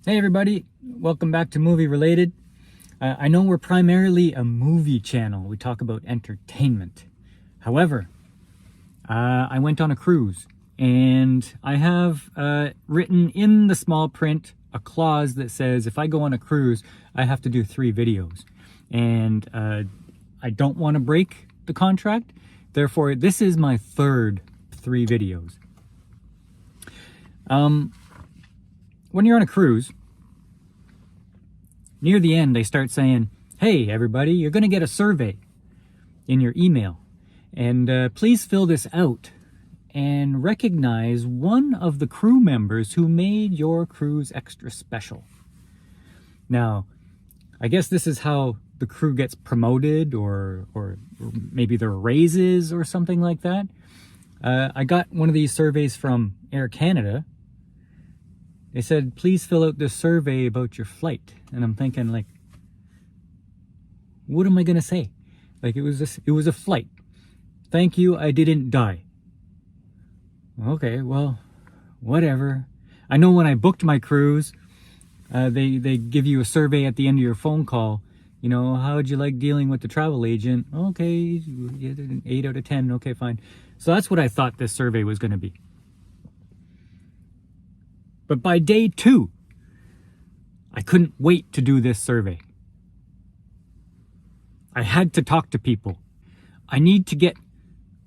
Hey everybody, welcome back to Movie Related. I know we're primarily a movie channel. We talk about entertainment. However, I went on a cruise and I have written in the small print a clause that says if I go on a cruise, I have to do 3 videos. And I don't want to break the contract. Therefore, this is my third 3 videos. When you're on a cruise, near the end, they start saying, hey, everybody, you're going to get a survey in your email. And please fill this out and recognize one of the crew members who made your cruise extra special. Now, I guess this is how the crew gets promoted or maybe there are raises or something like that. I got one of these surveys from Air Canada. They said, please fill out this survey about your flight. And I'm thinking, like, what am I going to say? Like, it was a flight. Thank you, I didn't die. Okay, well, whatever. I know when I booked my cruise, they give you a survey at the end of your phone call. You know, how would you like dealing with the travel agent? Okay, 8 out of 10. Okay, fine. So that's what I thought this survey was going to be. But by day 2, I couldn't wait to do this survey. I had to talk to people. I need to get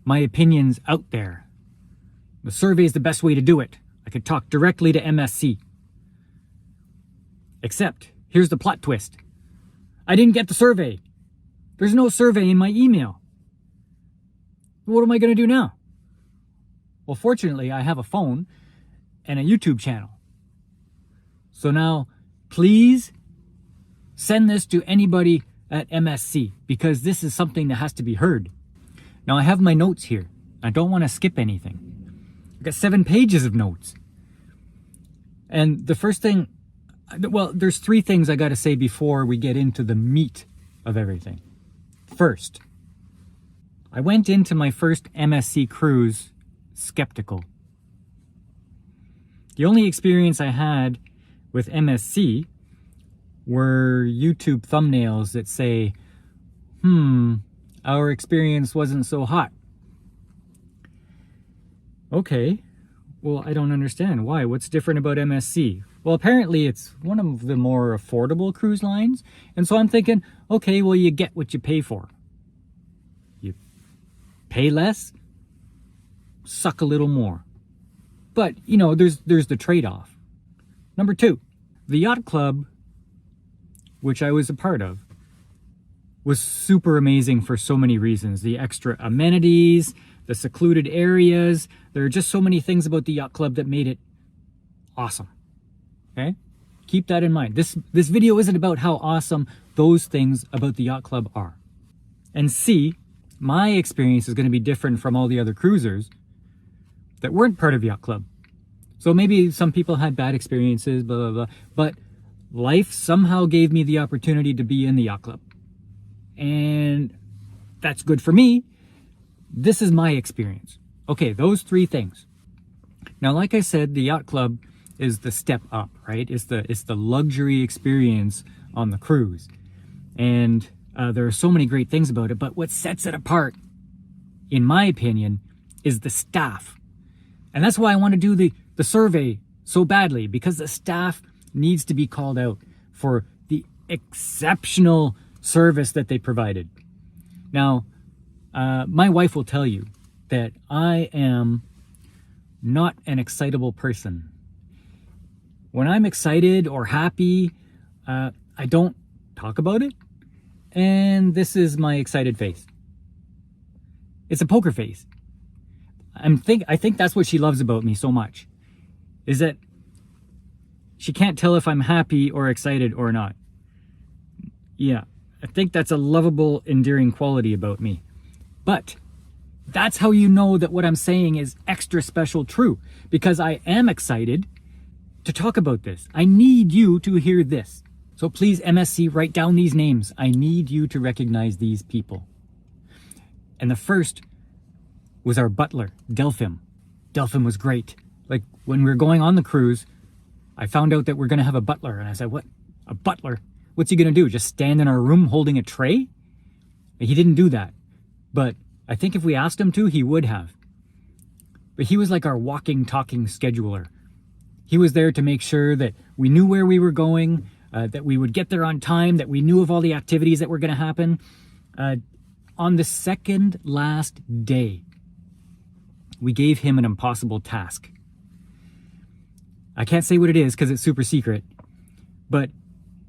my opinions out there. The survey is the best way to do it. I could talk directly to MSC. Except, here's the plot twist. I didn't get the survey. There's no survey in my email. What am I going to do now? Well, fortunately, I have a phone and a YouTube channel. So now, please send this to anybody at MSC because this is something that has to be heard. Now, I have my notes here. I don't want to skip anything. I've got 7 pages of notes. And the first thing, well, there's 3 things I got to say before we get into the meat of everything. First, I went into my first MSC cruise skeptical. The only experience I had with MSC were YouTube thumbnails that say, our experience wasn't so hot. Okay, well, I don't understand. Why? What's different about MSC? Well, apparently it's one of the more affordable cruise lines. And so I'm thinking, okay, well, you get what you pay for. You pay less, suck a little more. But, you know, there's the trade-off. Number 2, the Yacht Club, which I was a part of, was super amazing for so many reasons. The extra amenities, the secluded areas. There are just so many things about the Yacht Club that made it awesome. Okay? Keep that in mind. This video isn't about how awesome those things about the Yacht Club are. And C, my experience is going to be different from all the other cruisers that weren't part of Yacht Club. So maybe some people had bad experiences, blah, blah, blah. But life somehow gave me the opportunity to be in the Yacht Club. And that's good for me. This is my experience. Okay, those 3 things. Now, like I said, the Yacht Club is the step up, right? It's the luxury experience on the cruise. And there are so many great things about it. But what sets it apart, in my opinion, is the staff. And that's why I want to do the survey so badly, because the staff needs to be called out for the exceptional service that they provided. Now, my wife will tell you that I am not an excitable person. When I'm excited or happy, I don't talk about it. And this is my excited face. It's a poker face. I think that's what she loves about me so much, is that she can't tell if I'm happy or excited or not. Yeah, I think that's a lovable, endearing quality about me. But that's how you know that what I'm saying is extra special true, because I am excited to talk about this. I need you to hear this. So please, MSC, write down these names. I need you to recognize these people. And the first was our butler, Delphine. Delphine was great. Like, when we were going on the cruise, I found out that we're going to have a butler. And I said, what? A butler? What's he going to do? Just stand in our room holding a tray? He didn't do that. But I think if we asked him to, he would have. But he was like our walking, talking scheduler. He was there to make sure that we knew where we were going, that we would get there on time, that we knew of all the activities that were going to happen. On the second last day, we gave him an impossible task. I can't say what it is because it's super secret, but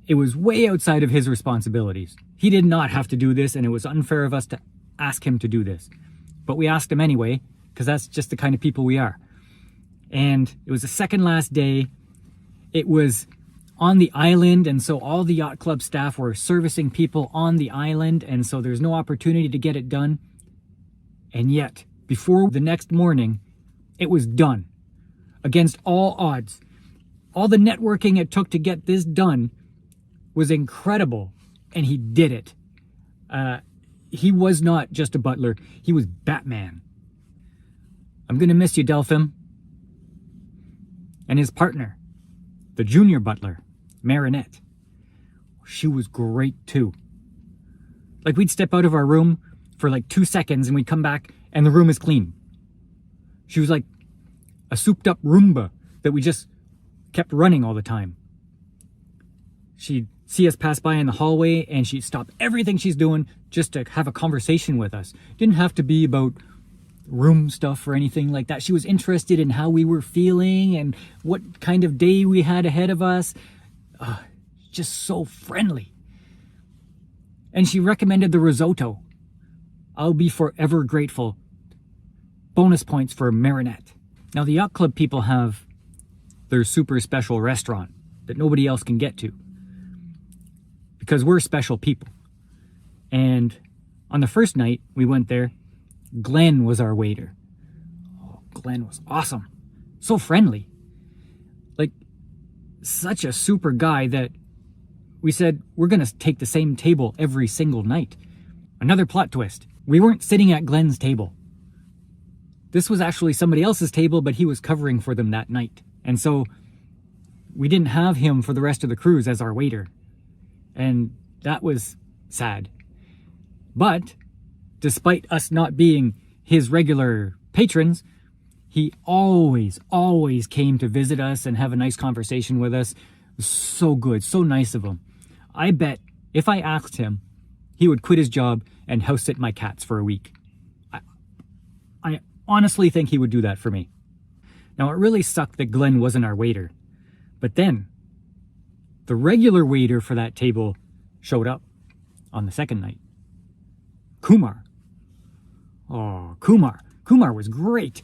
it was way outside of his responsibilities. He did not have to do this, and it was unfair of us to ask him to do this. But we asked him anyway, because that's just the kind of people we are. And it was the second last day. It was on the island, and so all the yacht club staff were servicing people on the island, and so there's no opportunity to get it done. And yet, before the next morning, it was done. Against all odds. All the networking it took to get this done was incredible, and he did it. He was not just a butler, he was Batman. I'm gonna miss you, Delphim. And his partner, the junior butler, Marinette. She was great too. Like, we'd step out of our room for like 2 seconds and we'd come back and the room is clean. She was like a souped up Roomba that we just kept running all the time. She'd see us pass by in the hallway and she'd stop everything she's doing just to have a conversation with us. Didn't have to be about room stuff or anything like that. She was interested in how we were feeling and what kind of day we had ahead of us. Just so friendly. And she recommended the risotto. I'll be forever grateful. Bonus points for Marinette. Now, the Yacht Club people have their super special restaurant that nobody else can get to, because we're special people. And on the first night we went there, Glenn was our waiter. Oh, Glenn was awesome. So friendly. Like, such a super guy that we said, we're going to take the same table every single night. Another plot twist. We weren't sitting at Glenn's table. This was actually somebody else's table, but he was covering for them that night. And so we didn't have him for the rest of the cruise as our waiter. And that was sad. But despite us not being his regular patrons, he always came to visit us and have a nice conversation with us. So good, so nice of him. I bet if I asked him, he would quit his job and house sit my cats for a week. I honestly think he would do that for me. Now, it really sucked that Glenn wasn't our waiter. But then, the regular waiter for that table showed up on the second night. Kumar. Oh, Kumar. Kumar was great.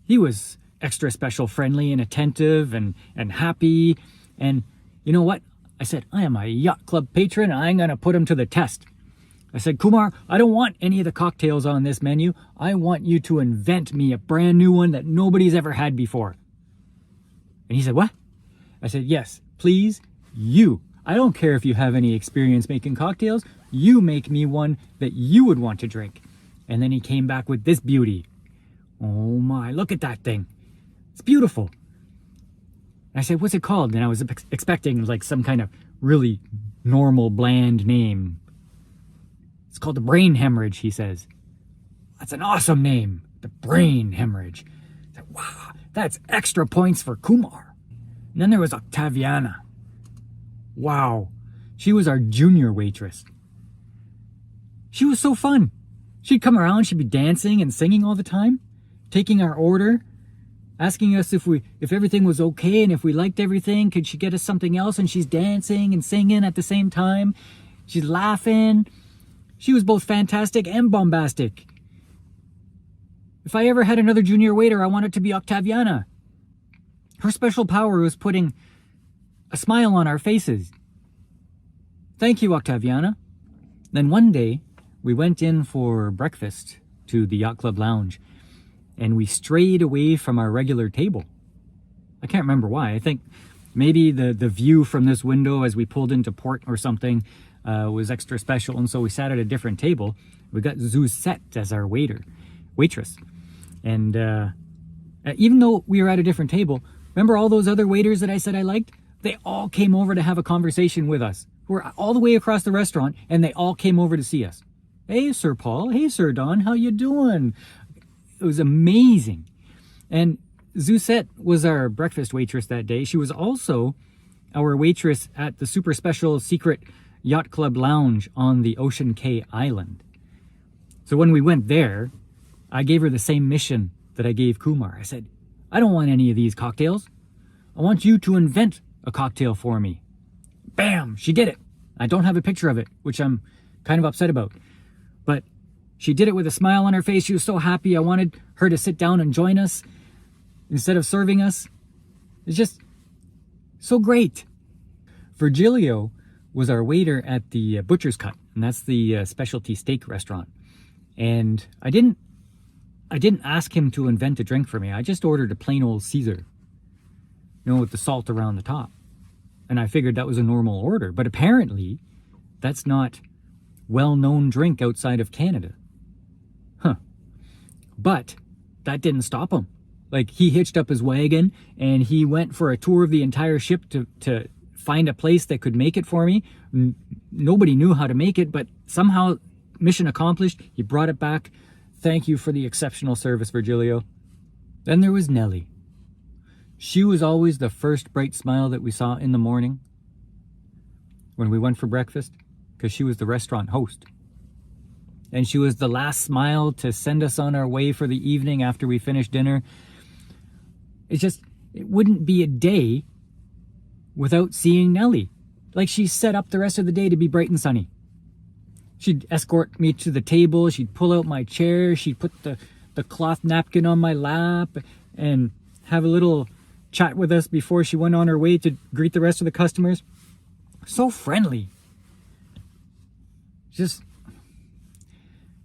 He was extra special friendly and attentive and happy. And you know what? I said, I am a Yacht Club patron and I'm going to put him to the test. I said, Kumar, I don't want any of the cocktails on this menu. I want you to invent me a brand new one that nobody's ever had before. And he said, what? I said, yes, please, you. I don't care if you have any experience making cocktails. You make me one that you would want to drink. And then he came back with this beauty. Oh my, look at that thing. It's beautiful. I said, what's it called? And I was expecting like some kind of really normal, bland name. It's called the Brain Hemorrhage, he says. That's an awesome name. The Brain Hemorrhage. I said, wow, that's extra points for Kumar. And then there was Octaviana. Wow. She was our junior waitress. She was so fun. She'd come around, she'd be dancing and singing all the time, taking our order, asking us if everything was okay and if we liked everything, could she get us something else? And she's dancing and singing at the same time. She's laughing. She was both fantastic and bombastic. If I ever had another junior waiter, I want it to be Octaviana. Her special power was putting a smile on our faces. Thank you, Octaviana. Then one day, we went in for breakfast to the Yacht Club lounge, and we strayed away from our regular table. I can't remember why. I think maybe the view from this window as we pulled into port or something was extra special, and so we sat at a different table. We got Zuzette as our waitress. And even though we were at a different table, Remember all those other waiters that I said I liked? They all came over to have a conversation with us. We're all the way across the restaurant, and they all came over to see us. Hey, Sir Paul. Hey, Sir Don. How you doing? It was amazing. And Zousette was our breakfast waitress that day. She was also our waitress at the super special secret Yacht Club lounge on the Ocean Cay Island. So when we went there, I gave her the same mission that I gave Kumar. I said, I don't want any of these cocktails. I want you to invent a cocktail for me. Bam! She did it. I don't have a picture of it, which I'm kind of upset about. But she did it with a smile on her face. She was so happy. I wanted her to sit down and join us instead of serving us. It's just so great. Virgilio was our waiter at the Butcher's Cut, and that's the specialty steak restaurant. And I didn't ask him to invent a drink for me. I just ordered a plain old Caesar, with the salt around the top. And I figured that was a normal order. But apparently, that's not well-known drink outside of Canada. But that didn't stop him. Like, he hitched up his wagon and he went for a tour of the entire ship to find a place that could make it for me. Nobody knew how to make it, but somehow, mission accomplished. He brought it back. Thank you for the exceptional service, Virgilio. Then there was Nellie. She was always the first bright smile that we saw in the morning when we went for breakfast, because she was the restaurant host. And she was the last smile to send us on our way for the evening after we finished dinner. It wouldn't be a day without seeing Nellie. Like, she set up the rest of the day to be bright and sunny. She'd escort me to the table. She'd pull out my chair. She'd put the cloth napkin on my lap and have a little chat with us before she went on her way to greet the rest of the customers. So friendly. Just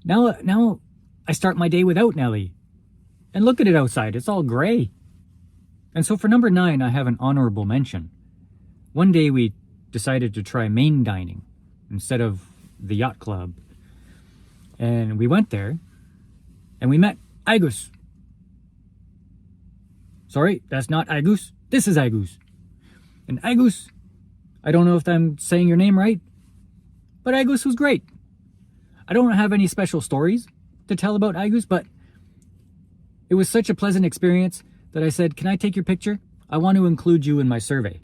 now I start my day without Nellie. And look at it outside. It's all gray. And so for number 9, I have an honorable mention. One day we decided to try main dining instead of the Yacht Club. And we went there and we met Agus. Sorry, that's not Agus. This is Agus. And Agus, I don't know if I'm saying your name right, but Agus was great. I don't have any special stories to tell about Agus, but it was such a pleasant experience that I said, can I take your picture? I want to include you in my survey.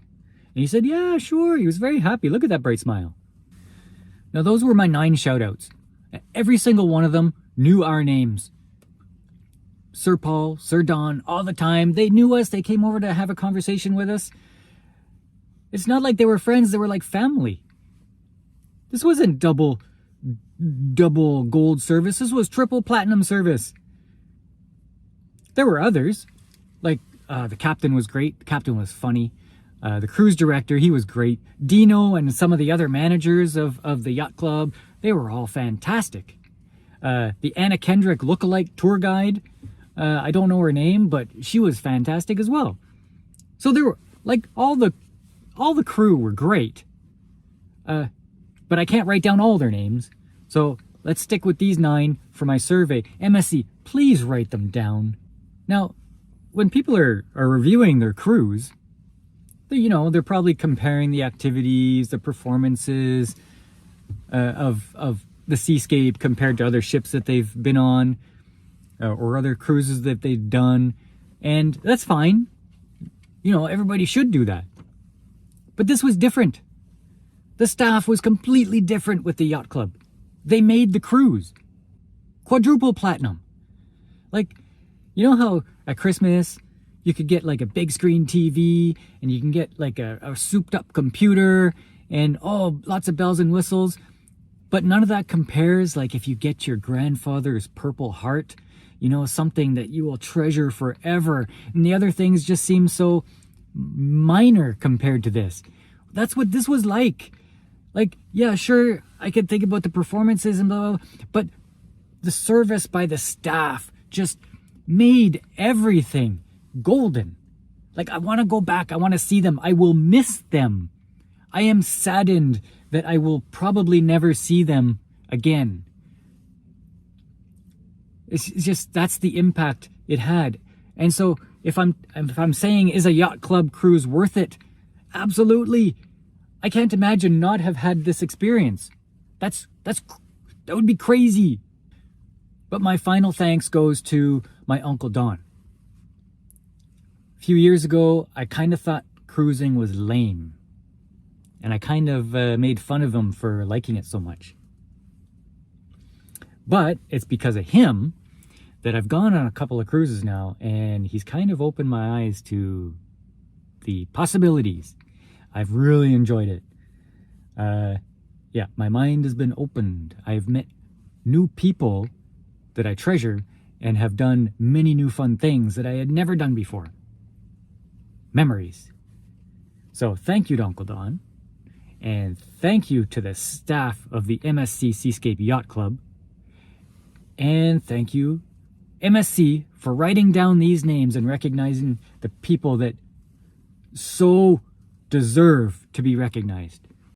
And he said, yeah, sure. He was very happy. Look at that bright smile. Now, those were my 9 shoutouts. Every single one of them knew our names. Sir Paul, Sir Don, all the time. They knew us. They came over to have a conversation with us. It's not like they were friends. They were like family. This wasn't double gold service. This was triple platinum service. There were others. Like, the captain was great. The captain was funny. The cruise director, he was great. Dino and some of the other managers of the Yacht Club, they were all fantastic. The Anna Kendrick lookalike tour guide, I don't know her name, but she was fantastic as well. So there were, like, all the crew were great. But I can't write down all their names. So let's stick with these 9 for my survey. MSC, please write them down. Now, when people are reviewing their cruise, they're probably comparing the activities, the performances of the Seascape compared to other ships that they've been on or other cruises that they've done. And that's fine. Everybody should do that. But this was different. The staff was completely different with the Yacht Club. They made the cruise quadruple platinum. Like, how at Christmas you could get like a big screen TV and you can get like a souped up computer and lots of bells and whistles. But none of that compares like if you get your grandfather's Purple Heart, something that you will treasure forever. And the other things just seem so minor compared to this. That's what this was like. Like, yeah, sure, I could think about the performances and blah, blah, blah, but the service by the staff just made everything golden. Like, I want to go back. I want to see them. I will miss them. I am saddened that I will probably never see them again. It's just, that's the impact it had. And so If I'm saying, is a yacht club cruise worth it? Absolutely. I can't imagine not have had this experience. That would be crazy. But my final thanks goes to my Uncle Don. A few years ago, I kind of thought cruising was lame. And I kind of made fun of him for liking it so much. But it's because of him that I've gone on a couple of cruises now, and he's kind of opened my eyes to the possibilities. I've really enjoyed it. Yeah, my mind has been opened. I've met new people that I treasure and have done many new fun things that I had never done before. Memories. So thank you to Uncle Don, and thank you to the staff of the MSC Seascape Yacht Club, and thank you, MSC, for writing down these names and recognizing the people that so deserve to be recognized.